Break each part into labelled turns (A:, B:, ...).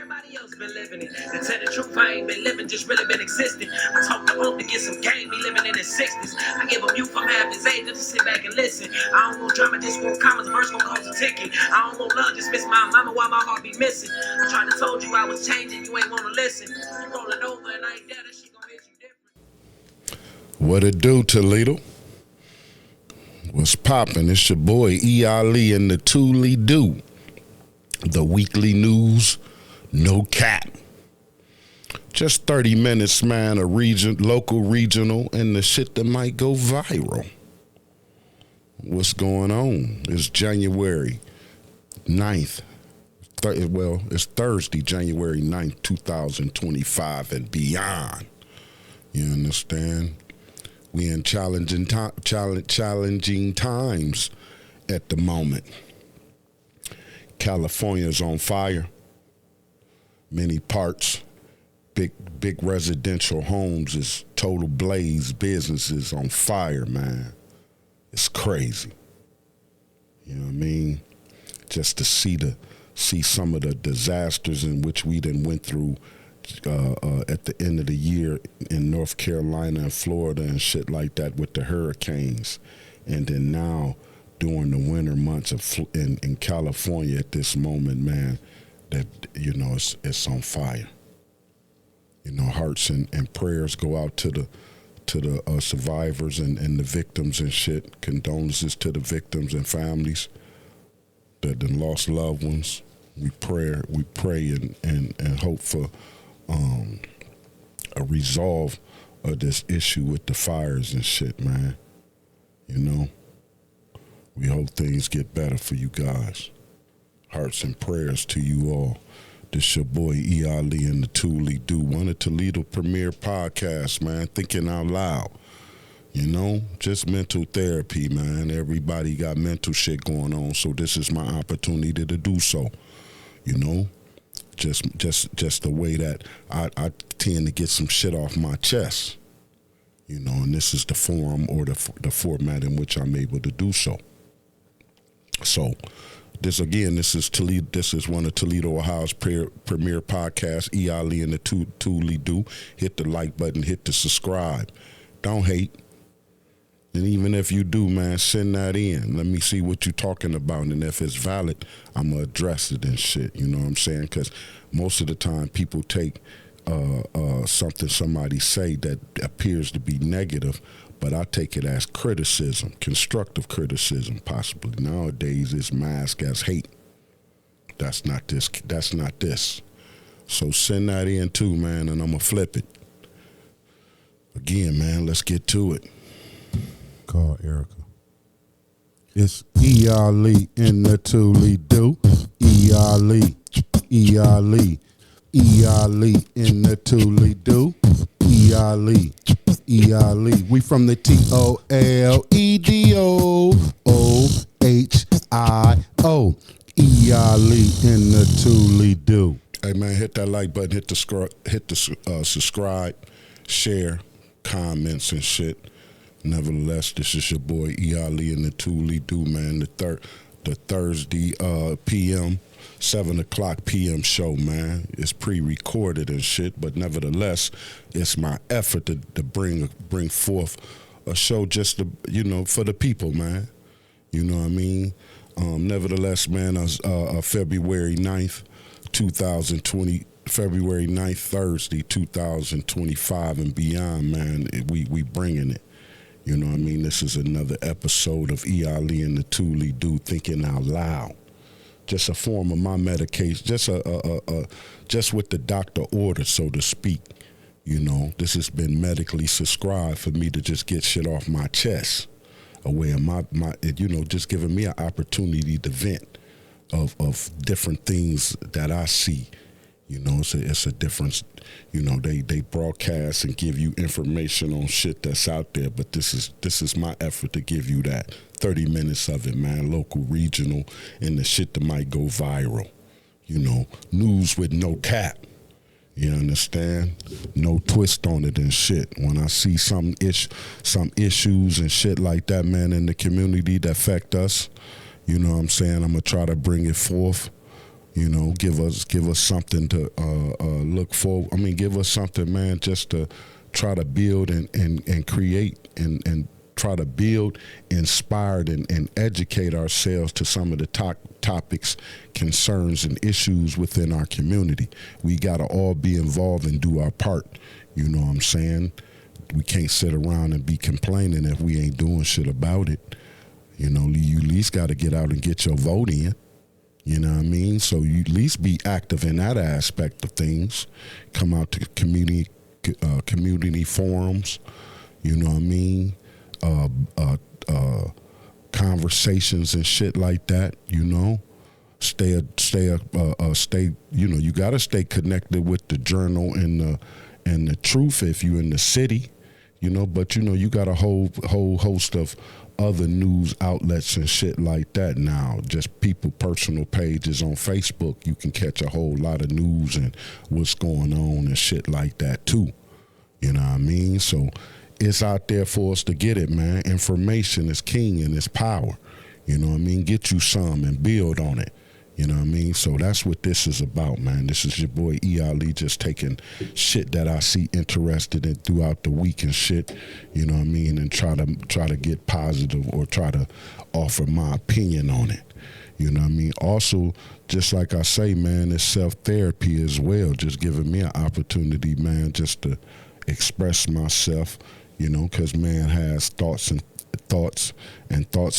A: everybody else been living it. To tell the truth, I ain't been living, just really been existing. I talk to Unc to get some game, he living in his 60s. I give him youth, I'm half his age, just to sit back and listen. I don't want drama, just want comments, verse gon' cost a ticket. I don't want love, just miss my mama while my heart be missing. I tried to told you I was changing, you ain't wanna listen. You rolling over and I ain't there, that shit gon' hit you different.
B: What it do, ToLe'Do? What's poppin'? It's your boy E.Ali and the ToLe'Do. The weekly news, no cap. Just 30 minutes, man, of local, regional, and the shit that might go viral. What's going on? It's January 9th. It's Thursday, January 9th, 2025 and beyond. You understand? We in challenging times at the moment. California's on fire. Many parts, big residential homes is total blaze. Businesses on fire, man. It's crazy. You know what I mean? Just to see some of the disasters in which we then went through at the end of the year in North Carolina and Florida and shit like that with the hurricanes, and then now during the winter months in California at this moment, man, that it's on fire. Hearts and prayers go out to the survivors and the victims and shit. Condolences to the victims and families that then lost loved ones. We pray and hope for a resolve of this issue with the fires and shit, man. We hope things get better for you guys. Hearts and prayers to you all. This your boy E.Ali and the ToLe'Do, one of ToLe'Do premier podcasts, man. Thinking out loud. Just mental therapy, man. Everybody got mental shit going on, so this is my opportunity to do so. Just the way that I tend to get some shit off my chest. And this is the forum or the format in which I'm able to do so. So, this is ToLe'Do. This is one of Toledo, Ohio's premier podcasts, E.Ali and the ToLe'Do. Hit the like button, hit the subscribe. Don't hate. And even if you do, man, send that in. Let me see what you're talking about. And if it's valid, I'm going to address it and shit. You know what I'm saying? Because most of the time people take something somebody say that appears to be negative, but I take it as criticism, constructive criticism, possibly. Nowadays, it's masked as hate. That's not this. So send that in too, man, and I'm going to flip it. Again, man, let's get to it.
C: Call Erica. It's E.Ali in the ToLe'Do. E.Ali in the ToLe'Do. E.Ali. We from the ToLeDo. Ohio. E.Ali in the ToLe'Do.
B: Hey man, hit that like button, hit the subscribe, share, comments and shit. Nevertheless, this is your boy E.Ali and the ToLe'Do, man. The Thursday PM, 7:00 p.m. show, man. It's pre-recorded and shit, but nevertheless, it's my effort to bring forth a show just to, for the people, man. You know what I mean? Nevertheless, man, February 9th, 2020. February 9th, Thursday, 2025 and beyond, man. We bringing it. You know what I mean? This is another episode of E.Ali and the ToLe'Do, thinking out loud. Just a form of my medication, just with the doctor order, so to speak. This has been medically prescribed for me to just get shit off my chest. A way of my just giving me an opportunity to vent of different things that I see. It's a difference. They broadcast and give you information on shit that's out there, but this is my effort to give you that 30 minutes of it, man. Local, regional, and the shit that might go viral. News with no cap. You understand? No twist on it and shit. When I see some issues and shit like that, man, in the community that affect us, I'm gonna try to bring it forth. You know, give us something to look for. I mean, give us something, man, just to try to build and create and try to build, inspired, and educate ourselves to some of the topics, concerns, and issues within our community. We got to all be involved and do our part. You know what I'm saying? We can't sit around and be complaining if we ain't doing shit about it. You know, you at least got to get out and get your vote in. You know what I mean? So you at least be active in that aspect of things. Come out to community forums. You know what I mean? Conversations and shit like that. You know, stay. You know, you got to stay connected with the journal and the truth if you in the city. You know, but you know, you got a whole host of other news outlets and shit like that now. Just people personal pages on Facebook, you can catch a whole lot of news and what's going on and shit like that too. You know what I mean? So it's out there for us to get it, man. Information is king and it's power. You know what I mean? Get you some and build on it. You know what I mean? So that's what this is about, man. This is your boy E.Ali just taking shit that I see interested in throughout the week and shit, you know what I mean, and try to get positive or try to offer my opinion on it. You know what I mean? Also, just like I say, man, it's self-therapy as well, just giving me an opportunity, man, just to express myself, you know, because man has thoughts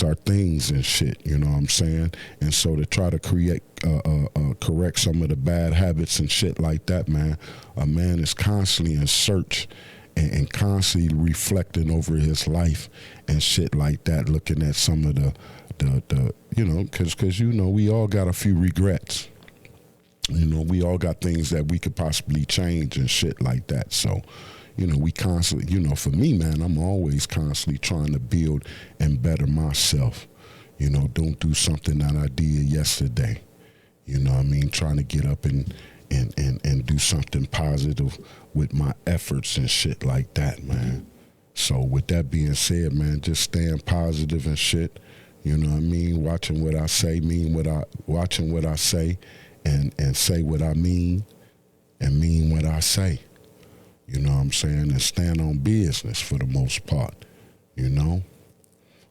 B: are things and shit, you know what I'm saying? And so to try to correct some of the bad habits and shit like that, man, a man is constantly in search and constantly reflecting over his life and shit like that, looking at some of the you know, because you know, we all got a few regrets. You know, we all got things that we could possibly change and shit like that. So, you know, we constantly, you know, for me, man, I'm always constantly trying to build and better myself. You know, don't do something that I did yesterday. You know what I mean? Trying to get up and do something positive with my efforts and shit like that, man. So with that being said, man, just staying positive and shit. You know what I mean? Watching what I say, watching what I say and say what I mean and mean what I say. You know what I'm saying? And stand on business for the most part, you know?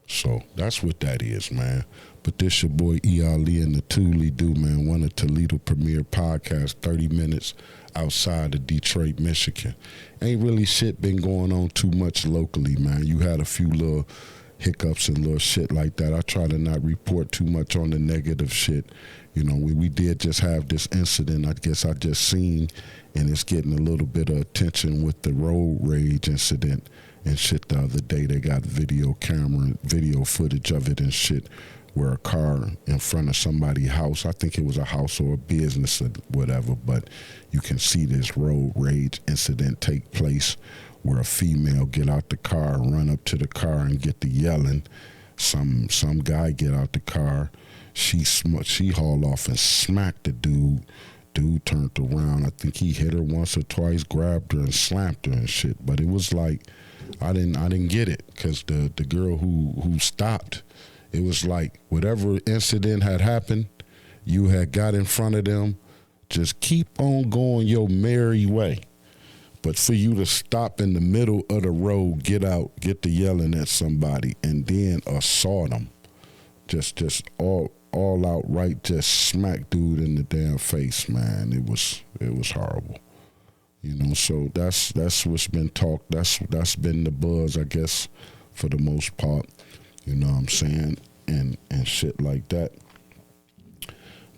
B: So that's what that is, man. But this your boy E.Ali and the ToLe'Do, man. One of ToLe'Do premier podcasts, 30 minutes outside of Detroit, Michigan. Ain't really shit been going on too much locally, man. You had a few little hiccups and little shit like that. I try to not report too much on the negative shit. You know, we did just have this incident, I guess I just seen, and it's getting a little bit of attention with the road rage incident and shit the other day. They got video footage of it and shit, where a car in front of somebody's house, I think it was a house or a business or whatever, but you can see this road rage incident take place where a female get out the car, run up to the car and get to yelling. Some guy get out the car. She hauled off and smacked the dude. Dude turned around. I think he hit her once or twice, grabbed her and slapped her and shit. But it was like, I didn't get it, because the girl who stopped, it was like whatever incident had happened, you had got in front of them, just keep on going your merry way. But for you to stop in the middle of the road, get out, get to yelling at somebody, and then assault them, just all outright, just smack dude in the damn face, man. It was horrible. You know, so that's what's been talked. That's been the buzz, I guess, for the most part. You know what I'm saying? And shit like that.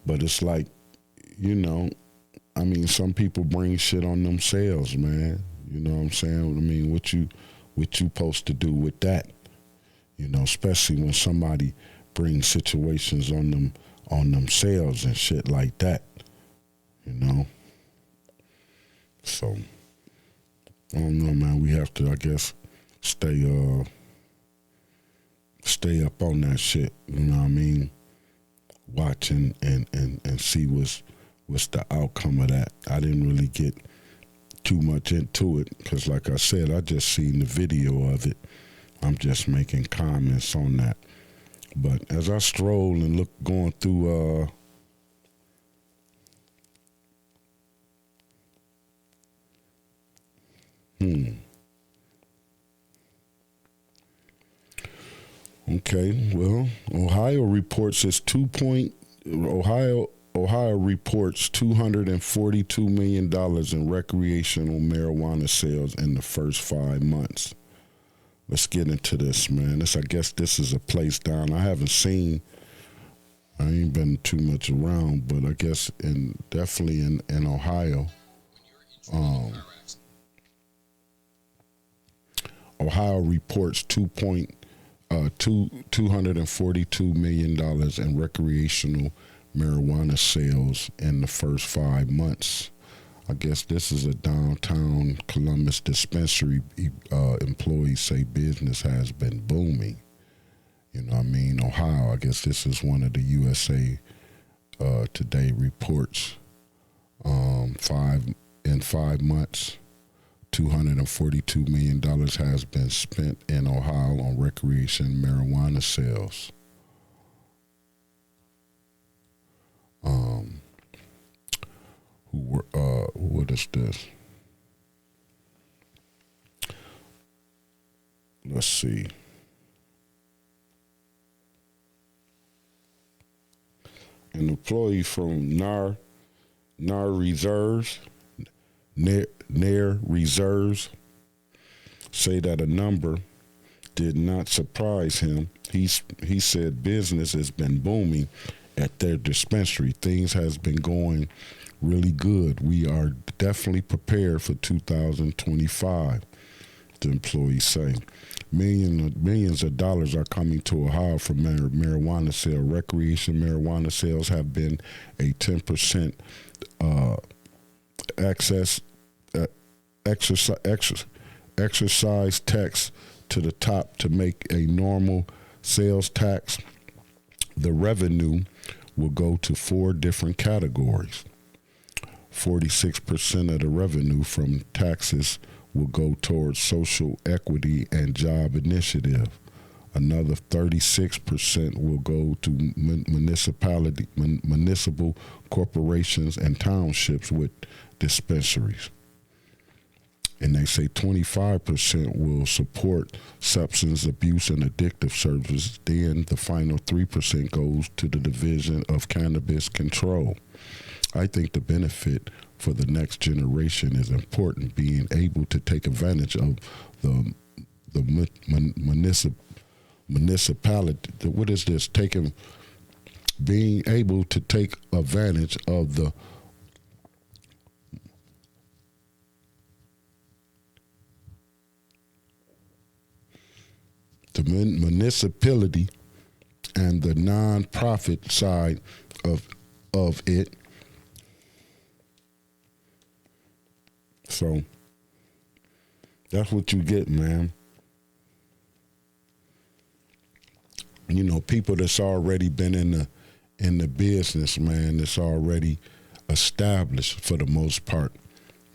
B: But it's like, you know, I mean, some people bring shit on themselves, man. You know what I'm saying? I mean, what you supposed to do with that? You know, especially when somebody brings situations on themselves and shit like that. You know? So I don't know, man. We have to, I guess, stay up on that shit. You know what I mean? Watching and see what's the outcome of that. I didn't really get too much into it because, like I said, I just seen the video of it. I'm just making comments on that. But as I stroll and going through Okay, well, Ohio reports Ohio reports $242 million in recreational marijuana sales in the first 5 months. Let's get into this, man. I guess this is a place down. I ain't been too much around, but I guess definitely in Ohio. Ohio reports $242 million in recreational marijuana sales in the first 5 months. I guess this is a downtown Columbus dispensary. Employees say business has been booming. You know what I mean? Ohio, I guess this is one of the USA Today reports. 5 months, $242 million has been spent in Ohio on recreation marijuana sales. What is this? Let's see. An employee from Nair Reserves say that a number did not surprise him. He said business has been booming at their dispensary. Things has been going really good. We are definitely prepared for 2025, the employees say. Millions of dollars are coming to Ohio from marijuana sales. Recreation marijuana sales have been a 10% exercise tax to the top to make a normal sales tax. The revenue will go to 4 different categories. 46% of the revenue from taxes will go towards social equity and job initiative. Another 36% will go to municipal corporations and townships with dispensaries. And they say 25% will support substance abuse and addictive services. Then the final 3% goes to the Division of Cannabis Control. I think the benefit for the next generation is important, being able to take advantage of the municipality. What is this? Being able to take advantage of the municipality and the non-profit side of it. So that's what you get, man. You know, people that's already been in the business, man, that's already established for the most part.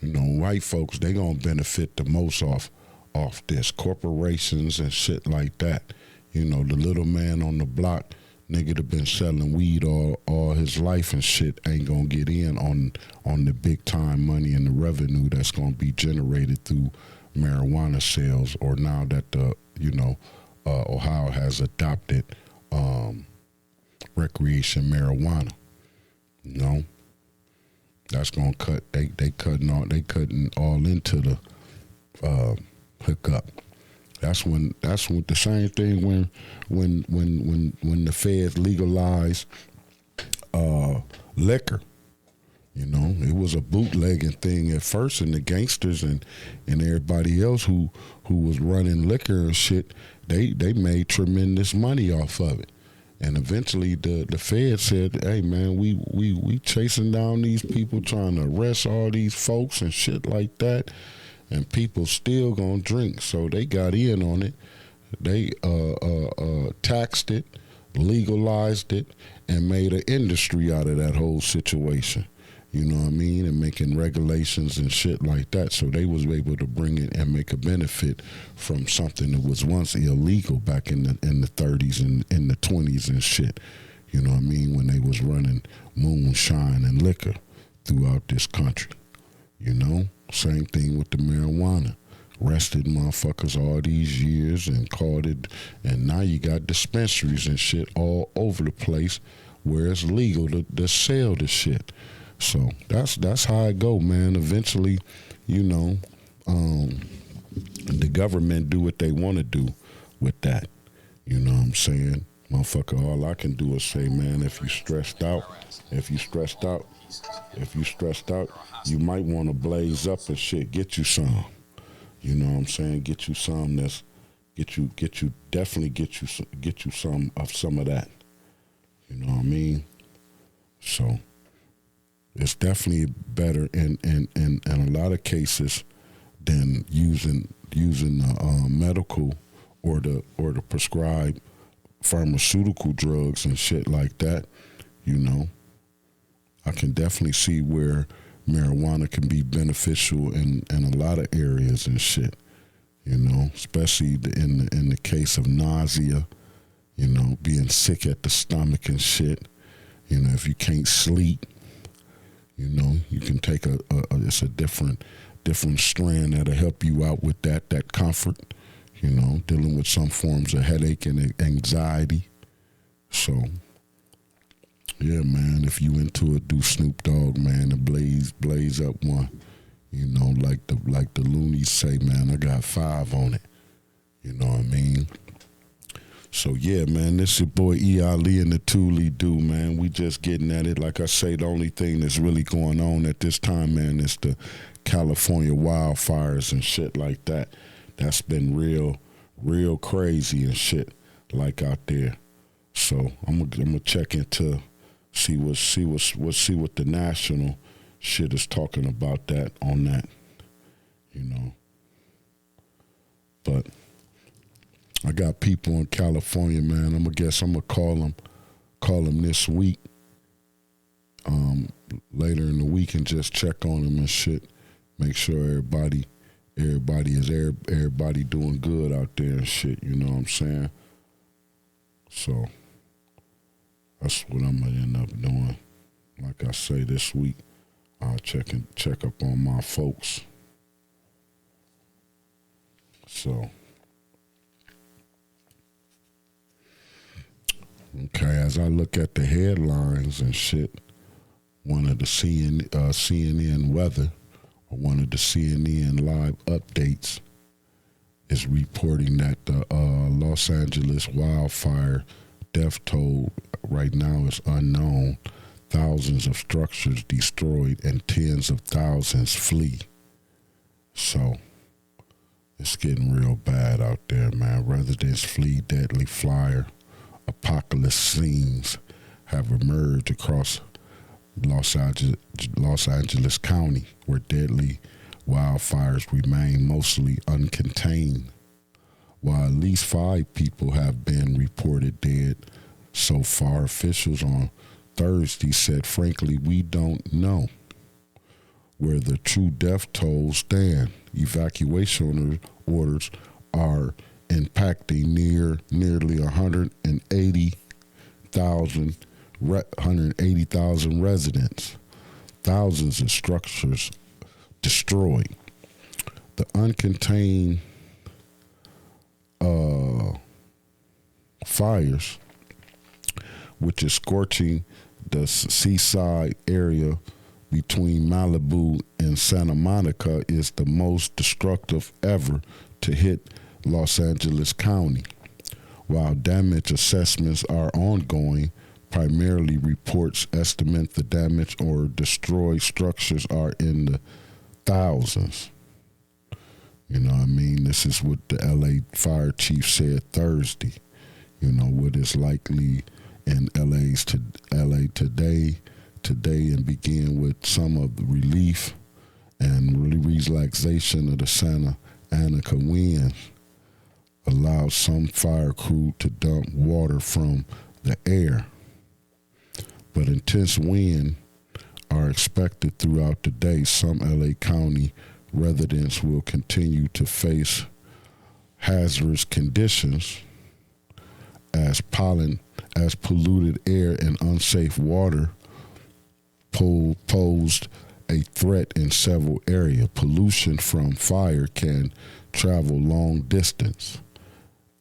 B: You know, white folks, they gonna benefit the most off this. Corporations and shit like that. You know, the little man on the block, nigga that been selling weed all his life and shit ain't gonna get in on the big time money and the revenue that's gonna be generated through marijuana sales, or now that Ohio has adopted recreation marijuana. You know, that's gonna cut. They cutting all into the hookup. That's when the same thing when the feds legalized liquor. You know, it was a bootlegging thing at first, and the gangsters and everybody else who was running liquor and shit, they made tremendous money off of it. And eventually the feds said, hey man, we chasing down these people, trying to arrest all these folks and shit like that, and people still gonna drink. So they got in on it. They taxed it, legalized it, and made an industry out of that whole situation. You know what I mean? And making regulations and shit like that. So they was able to bring it and make a benefit from something that was once illegal back in the 30s and in the 20s and shit. You know what I mean? When they was running moonshine and liquor throughout this country. You know? Same thing with the marijuana. arrested motherfuckers all these years and caught it, and now you got dispensaries and shit all over the place where it's legal to sell the shit. So that's how it go, man. Eventually, you know, the government do what they want to do with that. You know what I'm saying? Motherfucker, all I can do is say, man, if you stressed out, you might want to blaze up and shit. Get you some. You know what I'm saying? Get you some get you some of that. You know what I mean? So it's definitely better in a lot of cases than using the medical or the prescribed pharmaceutical drugs and shit like that. You know, I can definitely see where marijuana can be beneficial in a lot of areas and shit. You know, especially in the case of nausea. You know, being sick at the stomach and shit. You know, if you can't sleep, you know, you can take it's a different strand that'll help you out with that comfort. You know, dealing with some forms of headache and anxiety. So, yeah, man, if you into it, do Snoop Dogg, man, and blaze up one. You know, like the loonies say, man, I got 5 on it. You know what I mean? So, yeah, man, this your boy E.Ali and the ToLe'Do, man. We just getting at it. Like I say, the only thing that's really going on at this time, man, is the California wildfires and shit like that. That's been real crazy and shit like out there. So I'm gonna check into see what the national shit is talking about that on that. You know, but I got people in California, man. I'm gonna call them this week, later in the week, and just check on them and shit. Make sure everybody doing good out there and shit. You know what I'm saying? So that's what I'm gonna end up doing. Like I say, this week, I'll check up on my folks. So. Okay, as I look at the headlines and shit, one of the CNN weather, or one of the CNN live updates, is reporting that the Los Angeles wildfire death toll right now is unknown. Thousands of structures destroyed and tens of thousands flee. So it's getting real bad out there, man. Residents flee deadly fire. Apocalypse scenes have emerged across Los Angeles County, where deadly wildfires remain mostly uncontained. While at least 5 people have been reported dead so far, officials on Thursday said, frankly, we don't know where the true death tolls stand. Evacuation orders are impacting nearly 180,000 residents, thousands of structures destroyed. The uncontained fires, which is scorching the seaside area between Malibu and Santa Monica, is the most destructive ever to hit Los Angeles County. While damage assessments are ongoing, primarily reports estimate the damage or destroyed structures are in the thousands. You know what I mean? This is what the LA fire chief said Thursday. You know, what is likely in LA today, and begin with some of the relief and relaxation of the Santa Monica winds. Allowed some fire crew to dump water from the air. But intense wind are expected throughout the day. Some LA County residents will continue to face hazardous conditions as polluted air and unsafe water posed a threat in several areas. Pollution from fire can travel long distance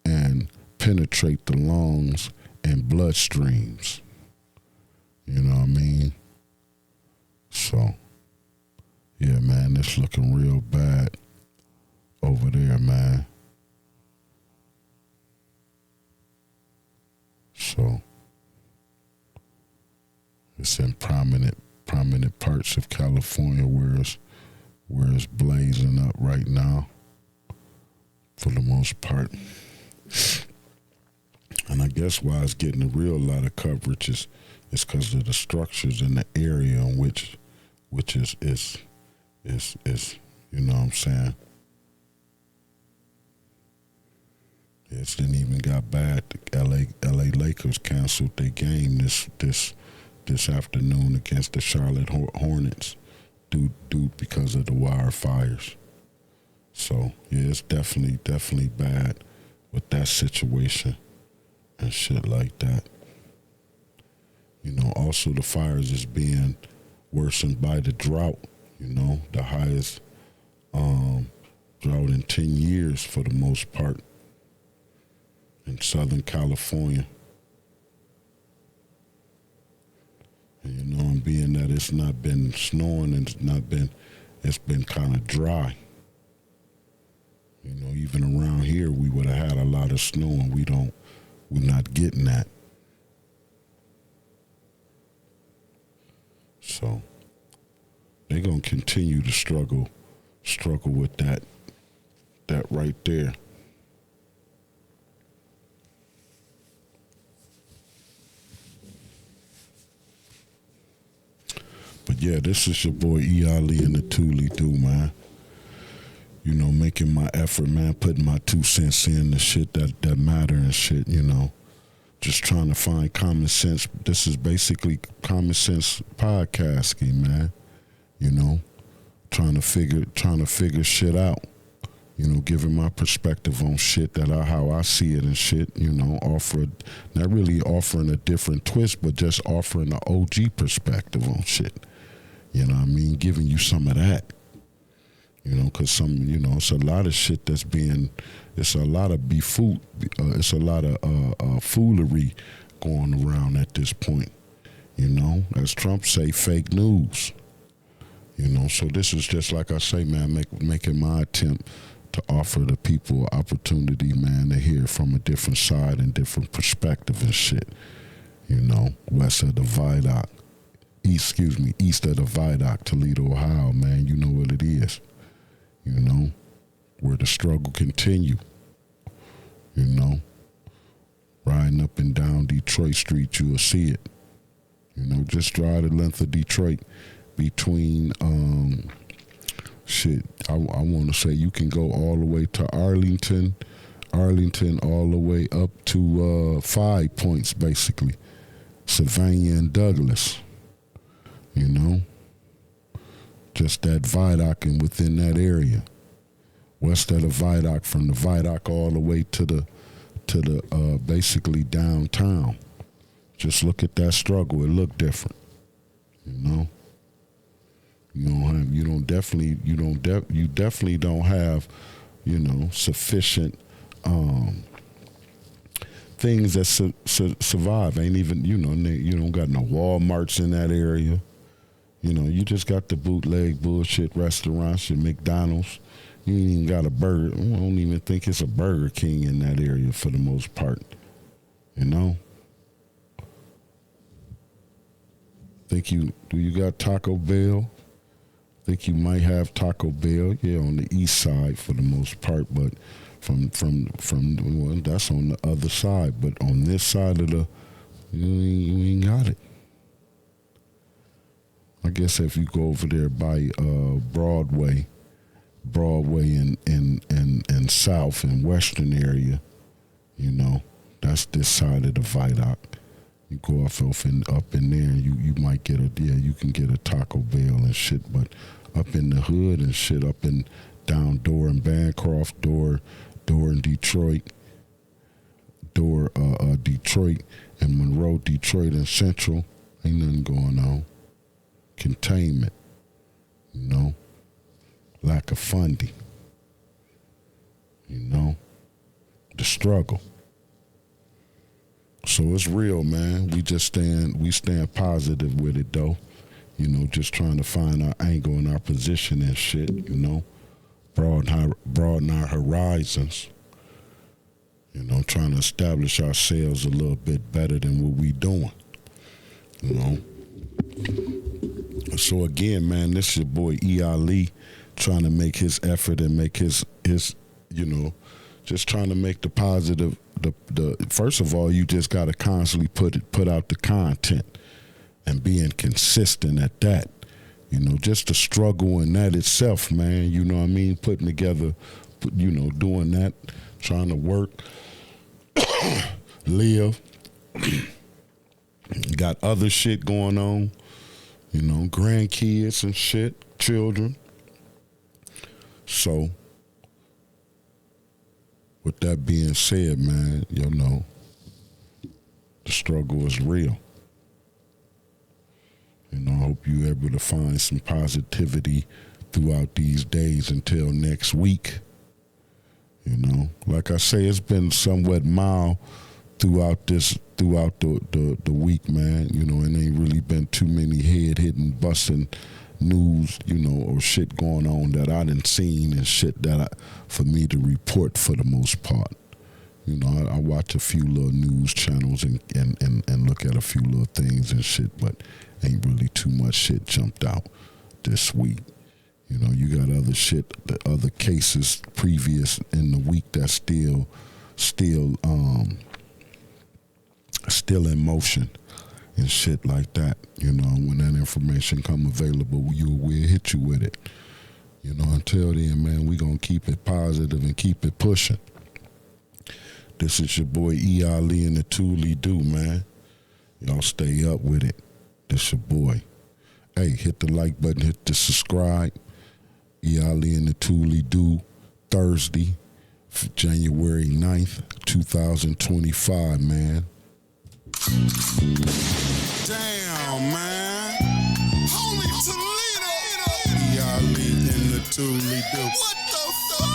B: and penetrate the lungs and bloodstreams. You know what I mean? So, yeah, man, it's looking real bad over there, man. So, it's in prominent parts of California where it's blazing up right now, for the most part. And I guess why it's getting a real lot of coverage is because of the structures in the area in which is you know what I'm saying. It didn't even got bad. The LA Lakers canceled their game this afternoon against the Charlotte Hornets due because of the wildfires. So yeah, it's definitely bad with that situation and shit like that. You know, also the fires is being worsened by the drought. You know, the highest drought in 10 years for the most part in Southern California. And, you know, and being that it's not been snowing and it's been kind of dry. You know, even around here we would have had a lot of snow and we're not getting that. So they're gonna continue to struggle with that right there. But yeah, this is your boy E.Ali and the ToLe'Do, man. You know, making my effort, man, putting my 2 cents in the shit that matter and shit, you know. Just trying to find common sense. This is basically common sense podcasting, man. You know, trying to figure shit out. You know, giving my perspective on shit how I see it and shit. You know, not really offering a different twist, but just offering an OG perspective on shit. You know what I mean? Giving you some of that. You know, because it's a lot of shit it's a lot of it's a lot of foolery going around at this point. You know, as Trump say, fake news. You know, so this is just like I say, man, making my attempt to offer the people opportunity, man, to hear from a different side and different perspective and shit. You know, west of the Viaduct, east of the Viaduct, Toledo, Ohio, man, you know what it is. You know, where the struggle continue. You know, riding up and down Detroit Street, you will see it. You know, just drive the length of Detroit between, I want to say you can go all the way to Arlington all the way up to 5 Points, basically. Savannah and Douglas, you know. Just that viaduct and within that area. West of the viaduct, from the viaduct all the way to the basically downtown. Just look at that struggle. It look different. You know? You definitely don't have, you know, sufficient things that survive. Ain't even, you know, you don't got no Walmarts in that area. You know, you just got the bootleg bullshit restaurants, your McDonald's. You ain't even got a burger. I don't even think it's a Burger King in that area for the most part. You know? Do you got Taco Bell? Think you might have Taco Bell, yeah, on the east side for the most part, but from that's on the other side. But on this side of you ain't got it. I guess if you go over there by Broadway and South and Western area, you know, that's this side of the Viaduct. You go up in there, you might get you can get a Taco Bell and shit, but up in the hood and shit, up in down Door in Bancroft, Door in Detroit, Detroit and Monroe, Detroit and Central, ain't nothing going on. Containment. lack of funding. You know, the struggle. So it's real, man. We stand positive with it though. You know, just trying to find our angle and our position and shit, you know. Broaden our horizons. You know, trying to establish ourselves a little bit better than what we doing. You know. So again, man, this is your boy E.Ali trying to make his effort and make his you know, just trying to make the positive. The first of all, you just got to constantly put out the content and being consistent at that. You know, just the struggle in that itself, man. You know what I mean? Putting together, you know, doing that, trying to work, live. Got other shit going on, you know, grandkids and shit, children. So, with that being said, man, you know, the struggle is real. You know, I hope you're able to find some positivity throughout these days until next week. You know, like I say, it's been somewhat mild throughout the week, man. You know, and ain't really been too many head-hitting, busting news, you know, or shit going on that I done seen and shit for me to report for the most part. You know, I watch a few little news channels and look at a few little things and shit, but ain't really too much shit jumped out this week. You know, you got other shit, the other cases previous in the week that's still in motion and shit like that. You know, when that information come available, we'll hit you with it. You know, until then, man, we gonna keep it positive and keep it pushing. This is your boy E.Ali and the ToLe'Do, man. Y'all stay up with it. This your boy. Hey, hit the like button, hit the subscribe. E.Ali and the ToLe'Do, Thursday, January 9th, 2025, man.
C: Damn, man. Holy ToLe'Do. E.Ali and the ToLe'Do. What the fuck?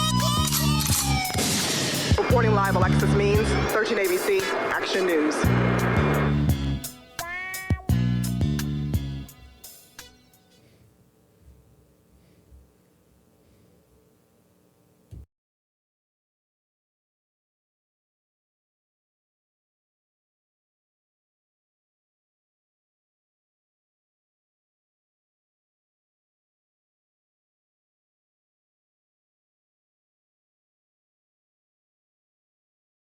D: Reporting live, Alexis Means, 13 ABC, Action News.